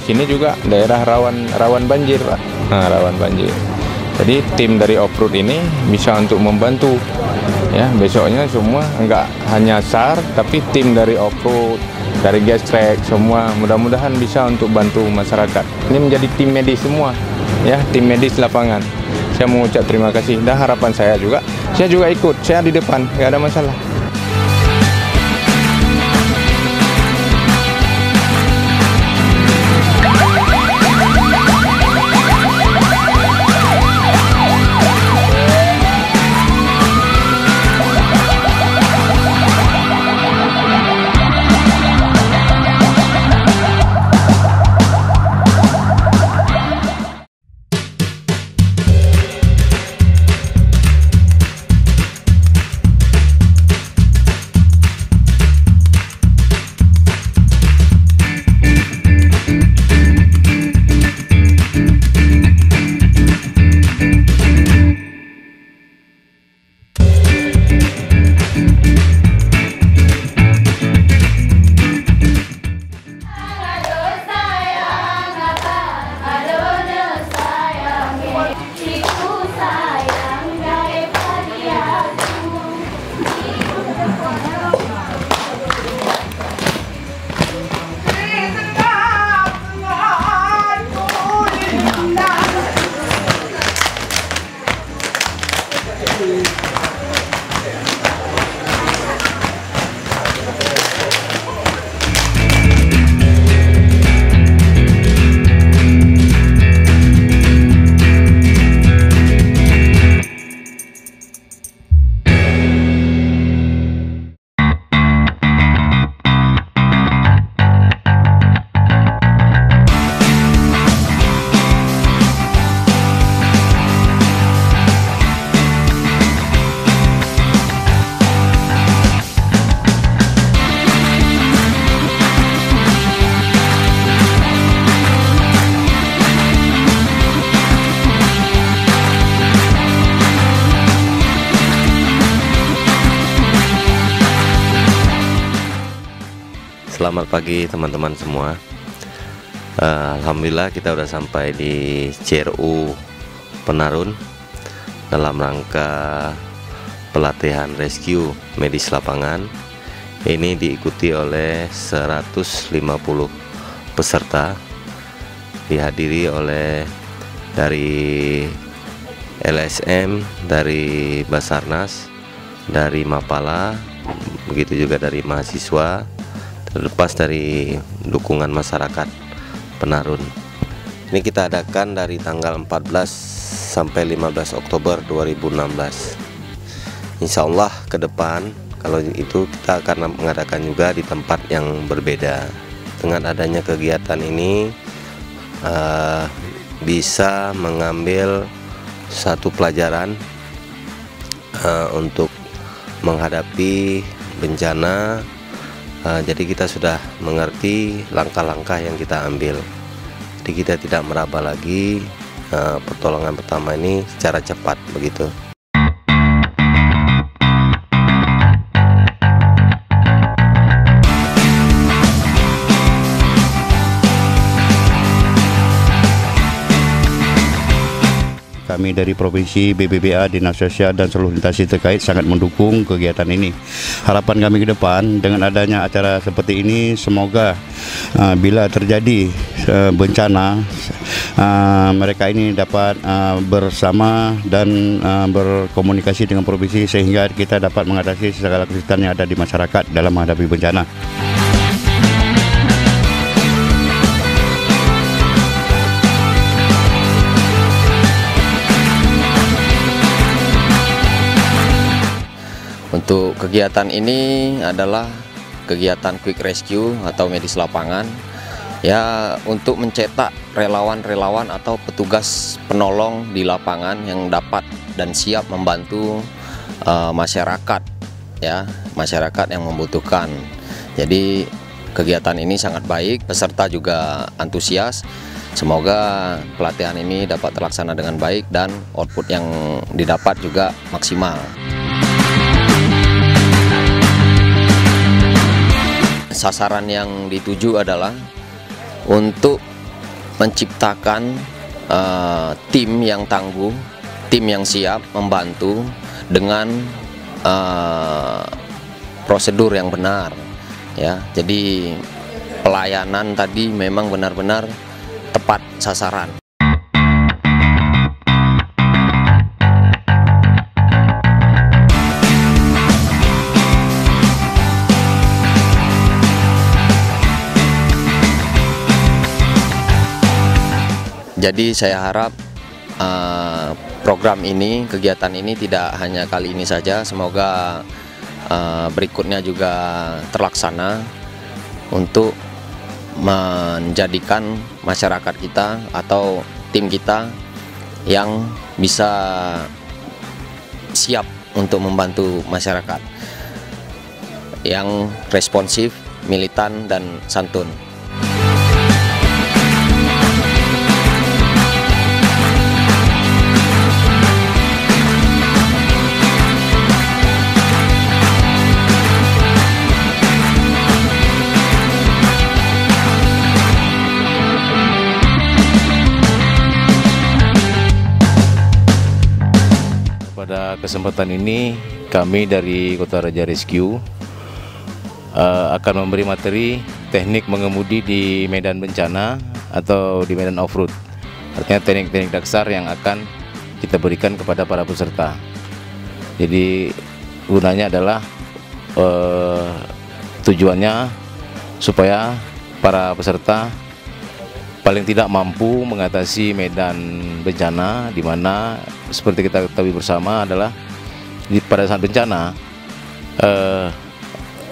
sini juga daerah rawan banjir, Pak. Nah, rawan banjir. Jadi tim dari off-road ini bisa untuk membantu. Ya, besoknya semua enggak hanya SAR, tapi tim dari off-road, dari gas track, semua mudah-mudahan bisa untuk bantu masyarakat. Ini menjadi tim medis semua, ya, tim medis lapangan. Saya mengucap terima kasih. Dan harapan saya juga ikut, saya di depan, nggak ada masalah. Selamat pagi teman-teman semua. Alhamdulillah kita udah sampai di CRU Penarun dalam rangka pelatihan rescue medis lapangan. Ini diikuti oleh 150 peserta, dihadiri oleh dari LSM, dari Basarnas, dari Mapala, begitu juga dari mahasiswa, terlepas dari dukungan masyarakat Penarun. Ini kita adakan dari tanggal 14 sampai 15 Oktober 2016. Insya Allah ke depan kalau itu kita akan mengadakan juga di tempat yang berbeda. Dengan adanya kegiatan ini bisa mengambil satu pelajaran untuk menghadapi bencana. Jadi kita sudah mengerti langkah-langkah yang kita ambil. Jadi kita tidak meraba lagi, pertolongan pertama ini secara cepat begitu. Kami dari Provinsi, BBBA, Dinas Sosial dan seluruh instansi terkait sangat mendukung kegiatan ini. Harapan kami ke depan dengan adanya acara seperti ini, semoga bila terjadi bencana, mereka ini dapat bersama dan berkomunikasi dengan provinsi sehingga kita dapat mengatasi segala kesulitan yang ada di masyarakat dalam menghadapi bencana. Untuk kegiatan ini adalah kegiatan quick rescue atau medis lapangan, ya, untuk mencetak relawan-relawan atau petugas penolong di lapangan yang dapat dan siap membantu masyarakat, ya, masyarakat yang membutuhkan. Jadi kegiatan ini sangat baik, peserta juga antusias. Semoga pelatihan ini dapat terlaksana dengan baik dan output yang didapat juga maksimal. Sasaran yang dituju adalah untuk menciptakan tim yang tangguh, tim yang siap membantu dengan prosedur yang benar, ya. Jadi pelayanan tadi memang benar-benar tepat sasaran. Jadi saya harap program ini, kegiatan ini tidak hanya kali ini saja, semoga berikutnya juga terlaksana untuk menjadikan masyarakat kita atau tim kita yang bisa siap untuk membantu masyarakat, yang responsif, militan, dan santun. Pada kesempatan ini kami dari Kota Raja Rescue akan memberi materi teknik mengemudi di medan bencana atau di medan off-road. Artinya teknik-teknik dasar yang akan kita berikan kepada para peserta. Jadi gunanya adalah tujuannya supaya para peserta paling tidak mampu mengatasi medan bencana, di mana seperti kita ketahui bersama adalah pada saat bencana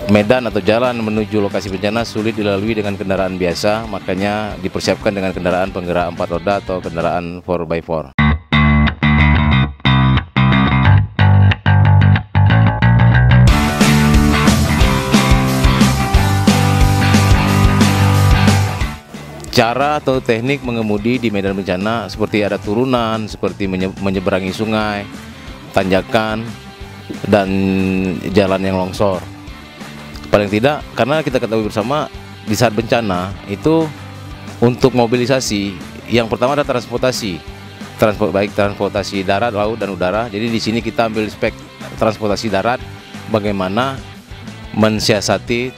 medan atau jalan menuju lokasi bencana sulit dilalui dengan kendaraan biasa, makanya dipersiapkan dengan kendaraan penggerak 4 roda atau kendaraan 4x4. Cara atau teknik mengemudi di medan bencana seperti ada turunan, seperti menyeberangi sungai, tanjakan, dan jalan yang longsor. Paling tidak, karena kita ketahui bersama di saat bencana itu untuk mobilisasi, yang pertama adalah transportasi, baik transportasi darat, laut, dan udara. Jadi di sini kita ambil spek transportasi darat, bagaimana mensiasati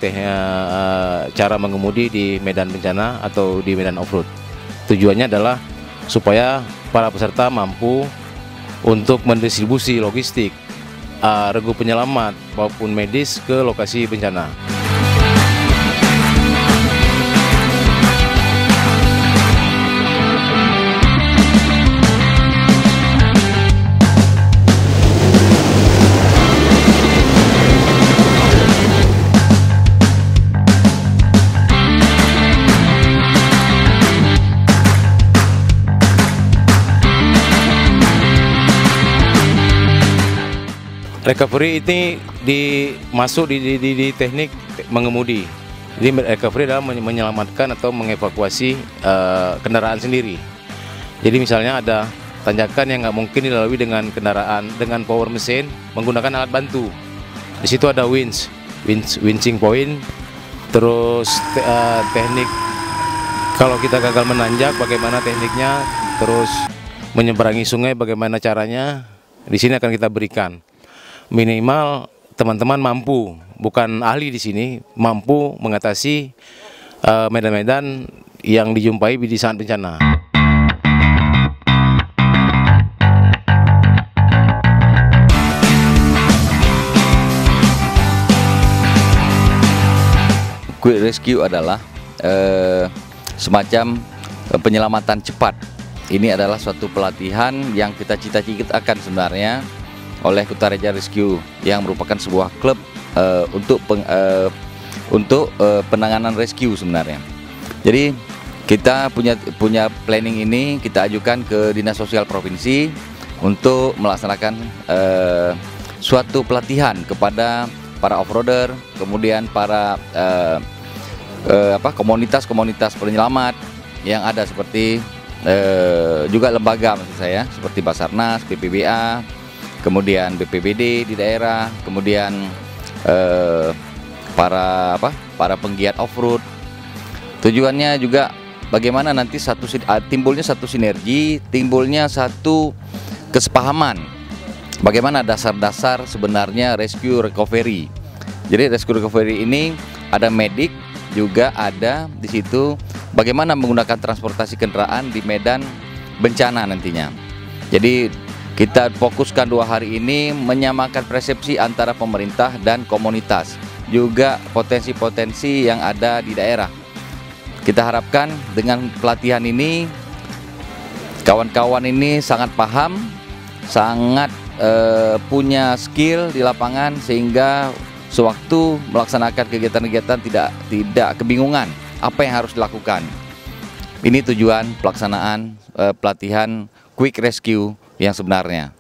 cara mengemudi di medan bencana atau di medan off-road. Tujuannya adalah supaya para peserta mampu untuk mendistribusi logistik, regu penyelamat maupun medis ke lokasi bencana. Recovery ini masuk di teknik mengemudi. Jadi recovery adalah menyelamatkan atau mengevakuasi kendaraan sendiri. Jadi misalnya ada tanjakan yang nggak mungkin dilalui dengan kendaraan dengan power mesin, menggunakan alat bantu. Di situ ada winching point, terus teknik kalau kita gagal menanjak bagaimana tekniknya, terus menyeberangi sungai bagaimana caranya. Di sini akan kita berikan. Minimal teman-teman mampu, bukan ahli di sini, mampu mengatasi medan-medan yang dijumpai di saat bencana. Quick rescue adalah semacam penyelamatan cepat. Ini adalah suatu pelatihan yang kita cita-citakan sebenarnya oleh Kota Raja Rescue, yang merupakan sebuah klub untuk penanganan rescue sebenarnya. Jadi kita punya planning ini, kita ajukan ke Dinas Sosial Provinsi untuk melaksanakan suatu pelatihan kepada para off-roader, kemudian para komunitas penyelamat yang ada, seperti juga lembaga maksud saya, seperti Basarnas, BPBA, kemudian BPBD di daerah, kemudian para penggiat off-road. Tujuannya juga bagaimana nanti timbulnya satu sinergi, timbulnya satu kesepahaman. Bagaimana dasar-dasar sebenarnya rescue recovery. Jadi rescue recovery ini ada medik, juga ada di situ bagaimana menggunakan transportasi kendaraan di medan bencana nantinya. Jadi kita fokuskan 2 hari ini menyamakan persepsi antara pemerintah dan komunitas, juga potensi-potensi yang ada di daerah. Kita harapkan dengan pelatihan ini kawan-kawan ini sangat paham, sangat punya skill di lapangan, sehingga sewaktu melaksanakan kegiatan-kegiatan tidak kebingungan apa yang harus dilakukan. Ini tujuan pelaksanaan pelatihan Quick Rescue yang sebenarnya.